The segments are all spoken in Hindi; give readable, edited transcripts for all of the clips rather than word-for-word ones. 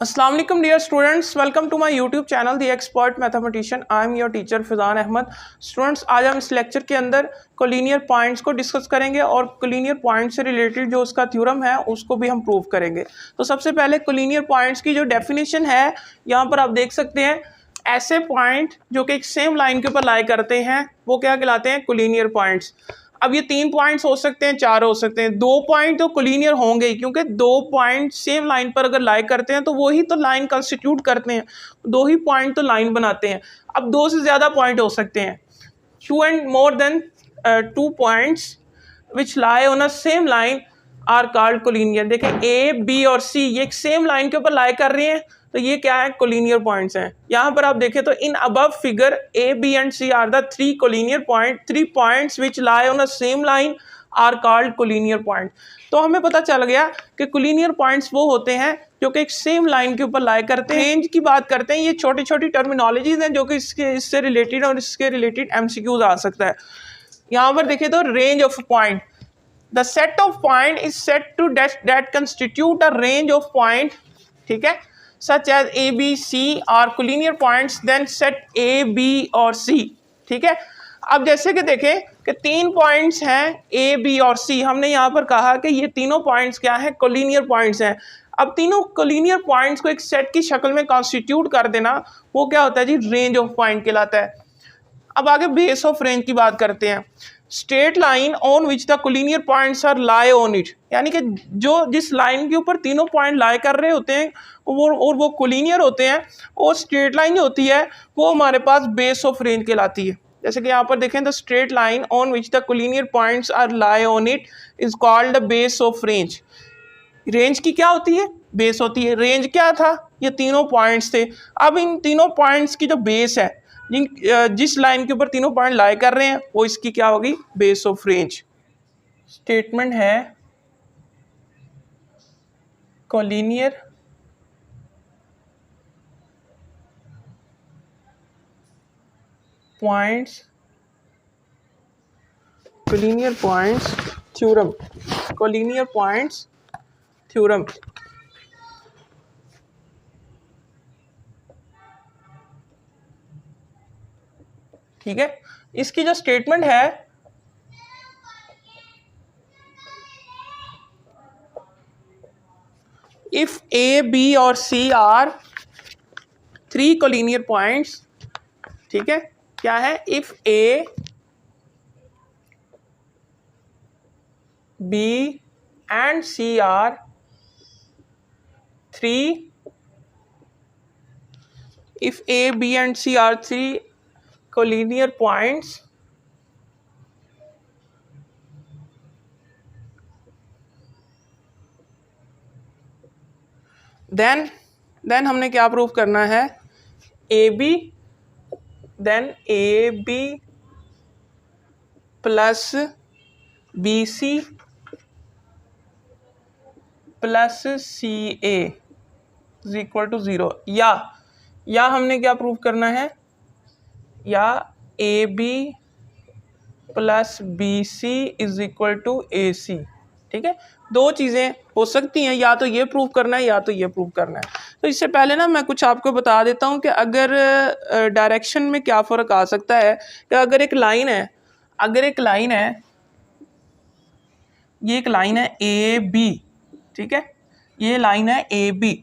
अस्सलाम वालेकुम dear students, welcome to my YouTube channel the expert mathematician. I am your teacher Fizan Ahmed. Students, आज हम इस लेक्चर के अंदर कोलिनियर पॉइंट्स को डिस्कस करेंगे और कोलिनियर पॉइंट से रिलेटेड जो उसका थ्योरम है उसको भी हम प्रूव करेंगे। तो सबसे पहले कोलिनियर पॉइंट्स की जो डेफिनेशन है यहाँ पर आप देख सकते हैं। ऐसे पॉइंट जो कि एक सेम लाइन के ऊपर लाई करते हैं वो क्या कहलाते हैं? Collinear points. अब ये 3 पॉइंट्स हो सकते हैं, 4 हो सकते हैं, 2 पॉइंट तो कोलिनियर होंगे ही, क्योंकि 2 पॉइंट सेम लाइन पर अगर लाई करते हैं तो वो ही तो लाइन कंस्टिट्यूट करते हैं, 2 ही पॉइंट तो लाइन बनाते हैं। अब 2 से ज़्यादा पॉइंट हो सकते हैं, 2 and more than 2 points which lie on a same line are called collinear। देखें ए, बी और सी ये एक सेम लाइन के ऊपर लाई कर रही हैं, तो ये क्या है? कोलिनियर पॉइंट्स हैं। यहाँ पर आप देखें तो in above figure A, B and C are the 3 collinear point, 3 points which lie on a same line are called collinear point. तो हमें पता चल गया कि कोलिनियर पॉइंट्स वो होते हैं जो कि एक सेम लाइन के ऊपर लाई करते हैं। रेंज की बात करते हैं, ये छोटी छोटी टर्मिनोलॉजीज हैं जो कि इससे रिलेटेड और इसके रिलेटेड एमसीक्यूज आ सकता है। यहाँ पर देखें तो range of point, the set of point is set to that constitute a range of point, ठीक है, such as A, B, C are collinear points, then set A, B और C, ठीक है। अब जैसे कि देखें कि 3 पॉइंट्स हैं A, B और C, हमने यहाँ पर कहा कि ये तीनों पॉइंट्स क्या हैं? कोलिनियर पॉइंट्स हैं। अब तीनों कोलिनियर पॉइंट्स को एक सेट की शक्ल में कॉन्स्टिट्यूट कर देना, वो क्या होता है जी? रेंज ऑफ पॉइंट कहलाता है। अब आगे बेस ऑफ रेंज की बात करते हैं। Straight line on which the collinear points are lie on it, यानी कि जो जिस लाइन के ऊपर तीनों पॉइंट लाई कर रहे होते हैं वो कोलिनियर होते हैं, और स्ट्रेट लाइन जो होती है वो हमारे पास बेस ऑफ रेंज कहलाती है। जैसे कि यहाँ पर देखें तो straight line on which the collinear points are lie on it is called the base of range. Range की क्या होती है? बेस होती है। रेंज क्या था? ये तीनों पॉइंट्स थे। अब इन तीनों पॉइंट्स की जो बेस है, जिस लाइन के ऊपर तीनों पॉइंट लाई कर रहे हैं, वो इसकी क्या होगी? Base of range. स्टेटमेंट है collinear points, collinear points theorem, collinear points theorem. ठीक है, इसकी जो स्टेटमेंट है, इफ ए, बी और सी आर 3 कोलिनियर पॉइंट्स, ठीक है, क्या है? If A, B and C are 3, if A, B and C are 3 collinear points, then हमने क्या प्रूफ करना है? AB then AB plus BC plus CA is equal to 0, या हमने क्या प्रूफ करना है? या AB plus BC is equal to AC, ठीक है। 2 चीज़ें हो सकती हैं, या तो ये प्रूफ करना है या तो ये प्रूफ करना है। तो इससे पहले ना मैं कुछ आपको बता देता हूँ कि अगर डायरेक्शन में क्या फ़र्क आ सकता है। कि अगर एक लाइन है, ये एक लाइन है AB, ठीक है, ये लाइन है AB,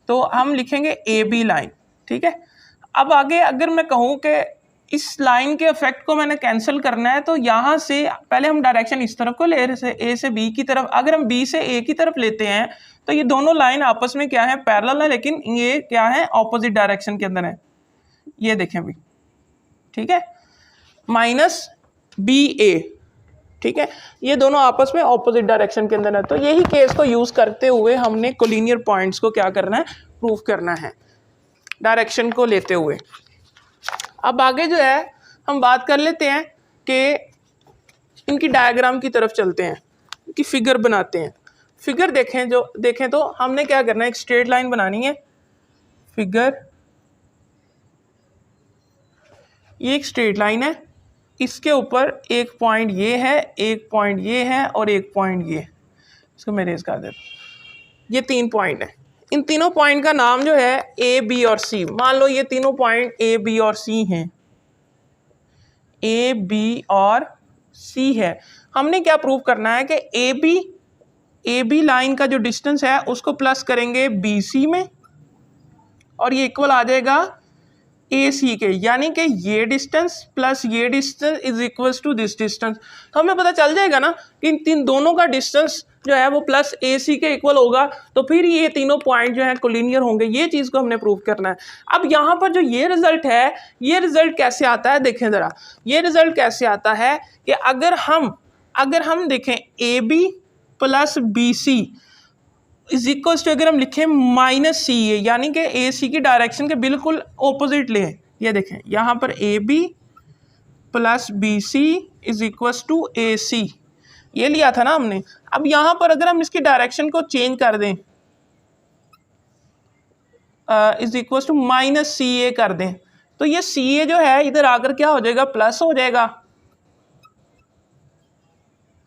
तो हम लिखेंगे AB लाइन, ठीक है। अब आगे अगर मैं कहूँ कि इस लाइन के इफेक्ट को मैंने कैंसिल करना है, तो यहाँ से पहले हम डायरेक्शन इस तरफ को ले रहे थे, ए से बी की तरफ। अगर हम बी से ए की तरफ लेते हैं तो ये दोनों लाइन आपस में क्या है? पैरेलल है, लेकिन ये क्या है? ऑपोजिट डायरेक्शन के अंदर है। ये देखें भी, ठीक है, माइनस बी ए, ठीक है, ये दोनों आपस में ऑपोजिट डायरेक्शन के अंदर है। तो यही केस को यूज करते हुए हमने कोलिनियर पॉइंट्स को क्या करना है? प्रूफ करना है, डायरेक्शन को लेते हुए। अब आगे जो है हम बात कर लेते हैं कि इनकी डायग्राम की तरफ चलते हैं, कि फिगर बनाते हैं। फिगर देखें तो हमने क्या करना है? एक स्ट्रेट लाइन बनानी है। फिगर, ये एक स्ट्रेट लाइन है, इसके ऊपर एक पॉइंट ये है, एक पॉइंट ये है और एक पॉइंट ये। इसको मैं रेज कर देता हूँ। ये 3 पॉइंट है, इन तीनों पॉइंट का नाम जो है ए बी और सी। मान लो ये तीनों पॉइंट ए बी और सी हैं, ए बी और सी है। हमने क्या प्रूव करना है कि ए बी लाइन का जो डिस्टेंस है उसको प्लस करेंगे बी सी में और ये इक्वल आ जाएगा ए सी के, यानी कि ये डिस्टेंस प्लस ये distance is equals to this distance. तो हमें पता चल जाएगा ना कि इन तीन दोनों का डिस्टेंस जो है वो प्लस ए सी के इक्वल होगा, तो फिर ये तीनों पॉइंट जो है कोलिनियर होंगे। ये चीज़ को हमने प्रूव करना है। अब यहाँ पर जो ये रिजल्ट है, ये रिजल्ट कैसे आता है देखें ज़रा। ये रिजल्ट कैसे आता है कि अगर हम देखें A B plus B C is equals to, अगर हम लिखें माइनस सी ए, यानी कि ए सी की डायरेक्शन के बिल्कुल ऑपोजिट लें। ये देखें यहाँ पर A B plus B C is equals to A C, ये लिया था ना हमने। अब यहाँ पर अगर हम इसकी डायरेक्शन को चेंज कर दें, is equals to minus C ए कर दें, तो ये सी ए जो है इधर आकर क्या हो जाएगा, प्लस हो जाएगा,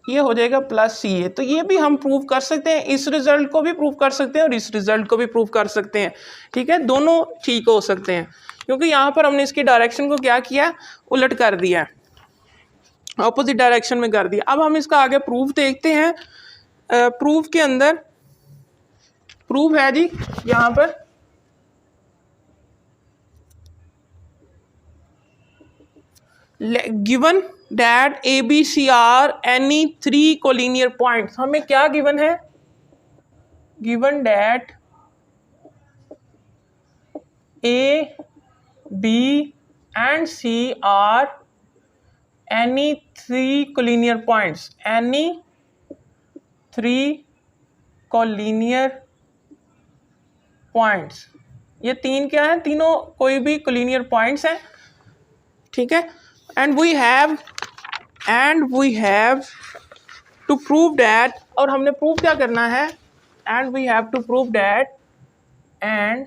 ये हो जाएगा प्लस सी ए। तो ये भी हम प्रूव कर सकते हैं, इस रिजल्ट को भी प्रूव कर सकते हैं और इस रिजल्ट को भी प्रूव कर सकते हैं। ठीक है, दोनों ठीक हो सकते हैं क्योंकि यहाँ पर हमने इसकी डायरेक्शन को क्या किया, उलट कर दिया, ऑपोजिट डायरेक्शन में कर दिया। अब हम इसका आगे प्रूफ देखते हैं। प्रूफ के अंदर प्रूफ है जी यहाँ पर given that A B C are any three collinear points. हमें क्या गिवन है, given that A B and C are any three collinear points, any three collinear points. ये तीन क्या है, तीनों कोई भी कोलिनियर पॉइंट्स हैं। ठीक है, and we have to prove that, और हमने प्रूव क्या करना है, and we have to prove that, and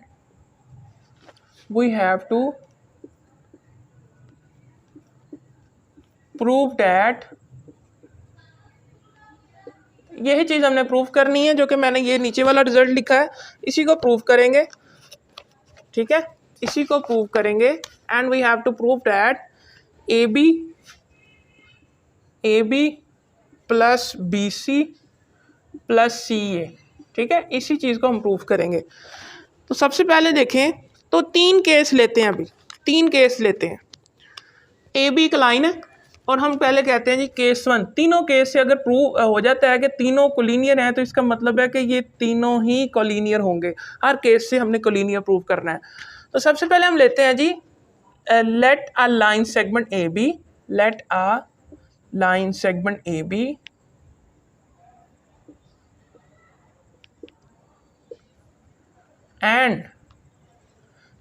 we have to prove that, यही चीज़ हमने प्रूव करनी है जो कि मैंने ये नीचे वाला रिजल्ट लिखा है, इसी को प्रूव करेंगे। ठीक है, इसी को प्रूव करेंगे। And we have to prove that A B plus B C plus C A. ठीक है, इसी चीज़ को हम प्रूव करेंगे। तो सबसे पहले देखें तो तीन केस लेते हैं, अभी तीन केस लेते हैं। ए बी एक लाइन है और हम पहले कहते हैं जी केस वन, तीनों केस से अगर प्रूव हो जाता है कि तीनों कोलिनियर हैं तो इसका मतलब है कि ये तीनों ही कोलिनियर होंगे। हर केस से हमने कोलिनियर प्रूव करना है। तो सबसे पहले हम लेते हैं जी let a line segment A B, let a line segment A B and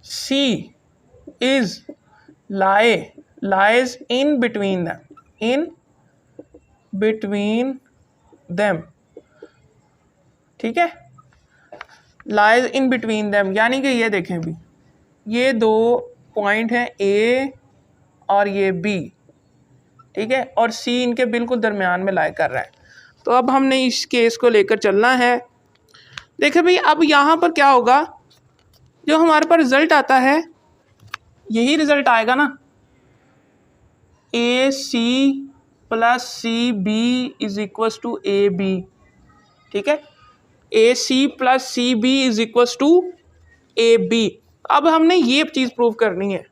C is lies in between them, ठीक है, lies in between them, यानी कि ये देखें भी ये दो पॉइंट हैं ए और ये बी, ठीक है, और सी इनके बिल्कुल दरमियान में लाई कर रहा है। तो अब हमने इस केस को लेकर चलना है। देखिए भाई अब यहाँ पर क्या होगा, जो हमारे पास रिजल्ट आता है यही रिजल्ट आएगा ना, A C plus C B is equals to A B. ठीक है, A C plus C B is equals to A B. अब हमने ये चीज़ प्रूव करनी है,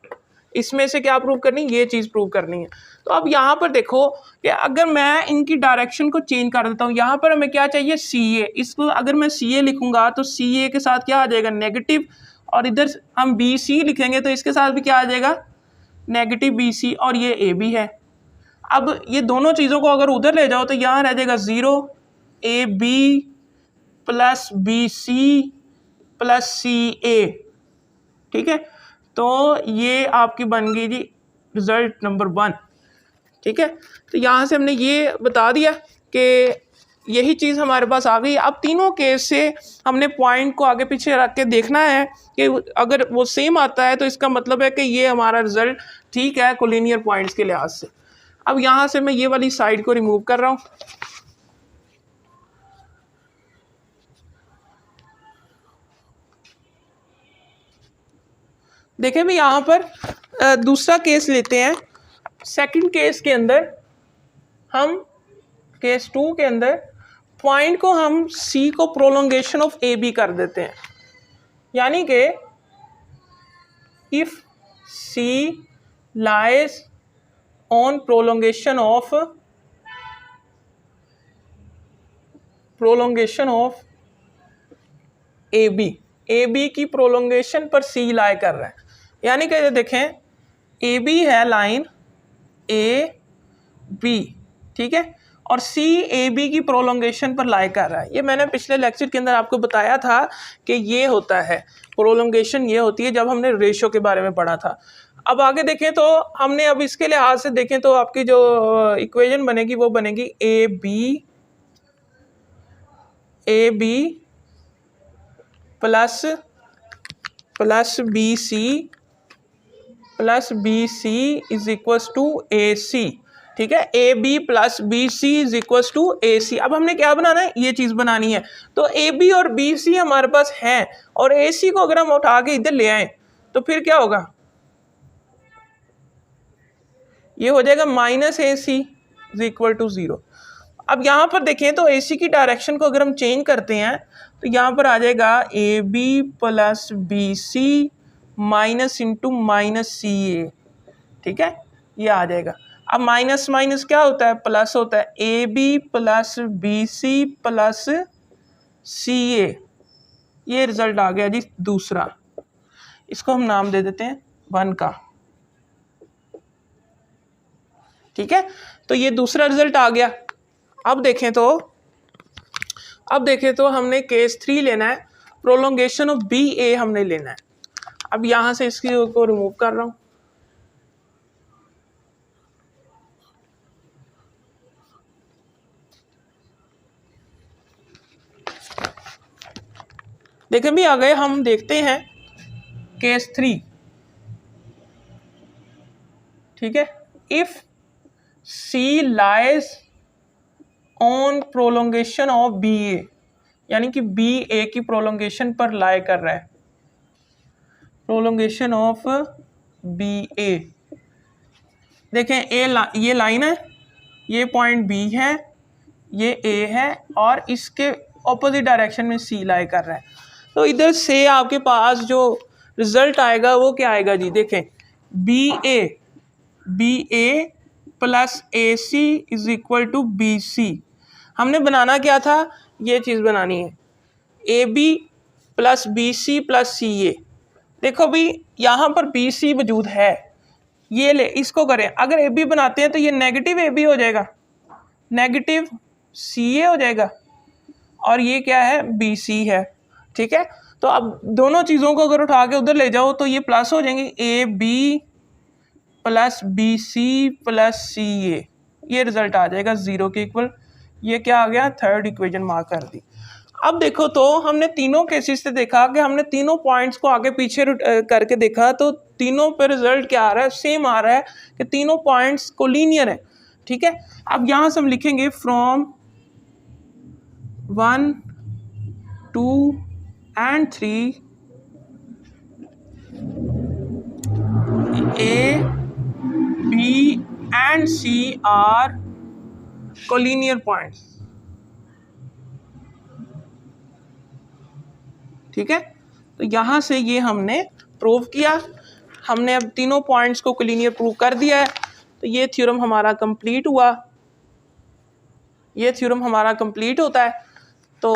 इसमें से क्या प्रूव करनी है, ये चीज़ प्रूव करनी है। तो अब यहाँ पर देखो कि अगर मैं इनकी डायरेक्शन को चेंज कर देता हूँ, यहाँ पर हमें क्या चाहिए, सी ए। इसको अगर मैं सी ए लिखूँगा तो सी ए के साथ क्या आ जाएगा, नेगेटिव, और इधर हम बी सी लिखेंगे तो इसके साथ भी क्या आ जाएगा, नेगेटिव बी सी, और ये ए बी है। अब ये दोनों चीज़ों को अगर उधर ले जाओ तो यहाँ रह जाएगा 0 A B plus B C plus C A. ठीक है, तो ये आपकी बन गई जी रिजल्ट नंबर 1। ठीक है, तो यहाँ से हमने ये बता दिया कि यही चीज़ हमारे पास आ गई। अब तीनों केस से हमने पॉइंट को आगे पीछे रख के देखना है कि अगर वो सेम आता है तो इसका मतलब है कि ये हमारा रिजल्ट ठीक है कोलिनियर पॉइंट्स के लिहाज से। अब यहाँ से मैं ये वाली साइड को रिमूव कर रहा हूँ। देखें भी यहाँ पर दूसरा केस लेते हैं। सेकंड केस के अंदर हम केस 2 के अंदर पॉइंट को हम सी को प्रोलोंगेशन ऑफ ए बी कर देते हैं, यानी कि if C lies on prolongation of A B की प्रोलोंगेशन पर सी लाई कर रहा है, यानी कि देखें ए बी है लाइन ए बी, ठीक है, और सी ए बी की प्रोलोंगेशन पर लाई कर रहा है। ये मैंने पिछले लेक्चर के अंदर आपको बताया था कि ये होता है प्रोलोंगेशन, ये होती है जब हमने रेशो के बारे में पढ़ा था। अब आगे देखें तो हमने अब इसके लिहाज से देखें तो आपकी जो इक्वेशन बनेगी वो बनेगी A B plus B C is equals to A C, ठीक है, A B plus B C is equals to A C. अब हमने क्या बनाना है, ये चीज़ बनानी है। तो ए बी और बी सी हमारे पास है और ए सी को अगर हम उठा के इधर ले आए तो फिर क्या होगा, ये हो जाएगा minus A C is equal to 0। अब यहाँ पर देखें तो ए सी की डायरेक्शन को अगर हम चेंज करते हैं तो यहाँ पर आ जाएगा A B plus B C minus into minus C A, ठीक है, ये आ जाएगा। अब माइनस माइनस क्या होता है, प्लस होता है, A B plus B C plus C A, ये रिजल्ट आ गया जी दूसरा। इसको हम नाम दे देते हैं 1 का, ठीक है, तो ये दूसरा रिजल्ट आ गया। अब देखें तो हमने केस 3 लेना है, प्रोलोंगेशन ऑफ बी ए हमने लेना है। अब यहां से इसकी को रिमूव कर रहा हूं, देखें भी आ गए। हम देखते हैं केस 3, ठीक है, if C lies on prolongation of B A, यानी कि बी ए की प्रोलोंगेशन पर लाई कर रहा है, प्रोलोंगेशन ऑफ बी ए। देखें ये लाइन है, ये पॉइंट बी है, ये ए है और इसके ऑपोजिट डायरेक्शन में सी लाई कर रहा है। तो इधर से आपके पास जो रिजल्ट आएगा वो क्या आएगा जी, देखें B A plus A C is equal to B C. हमने बनाना क्या था, ये चीज़ बनानी है, A B plus B C plus C A. देखो भी यहाँ पर बी सी मौजूद है, ये ले इसको करें, अगर ए बी बनाते हैं तो ये नेगेटिव ए बी हो जाएगा, नेगेटिव सी ए हो जाएगा और ये क्या है, बी सी है, ठीक है। तो अब दोनों चीज़ों को अगर उठा के उधर ले जाओ तो ये प्लस हो जाएंगे, A B plus B C plus C A, ये रिजल्ट आ जाएगा 0 के इक्वल। ये क्या आ गया, थर्ड इक्वेशन मार्क कर दी। अब देखो तो हमने तीनों केसेस से देखा कि हमने तीनों पॉइंट्स को आगे पीछे करके देखा तो तीनों पे रिजल्ट क्या आ रहा है, सेम आ रहा है कि तीनों पॉइंट्स कोलिनियर है, ठीक है। अब यहाँ से हम लिखेंगे from 1, 2 and 3 A, B and C are collinear points, ठीक है। तो यहाँ से ये हमने प्रूव किया, हमने अब तीनों पॉइंट्स को कोलिनियर प्रूव कर दिया है। तो ये थ्योरम हमारा कंप्लीट हुआ, ये थ्योरम हमारा कंप्लीट होता है। तो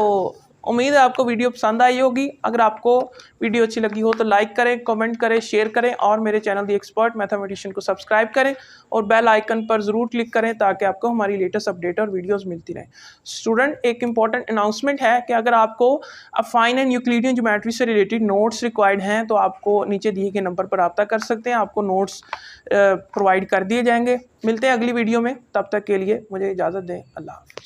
उम्मीद है आपको वीडियो पसंद आई होगी। अगर आपको वीडियो अच्छी लगी हो तो लाइक करें, कमेंट करें, शेयर करें और मेरे चैनल दी एक्सपर्ट मैथमेटिशियन को सब्सक्राइब करें और बेल आइकन पर ज़रूर क्लिक करें ताकि आपको हमारी लेटेस्ट अपडेट और वीडियोस मिलती रहें। स्टूडेंट, एक इंपॉर्टेंट अनाउंसमेंट है कि अगर आपको अफाइन एंड यूक्लिडियन ज्योमेट्री से रिलेटेड नोट्स रिक्वायर्ड हैं तो आपको नीचे दिए गए नंबर पर रब्ता कर सकते हैं, आपको नोट्स प्रोवाइड कर दिए जाएंगे। मिलते हैं अगली वीडियो में, तब तक के लिए मुझे इजाज़त दें। अल्लाह हाफ़िज़।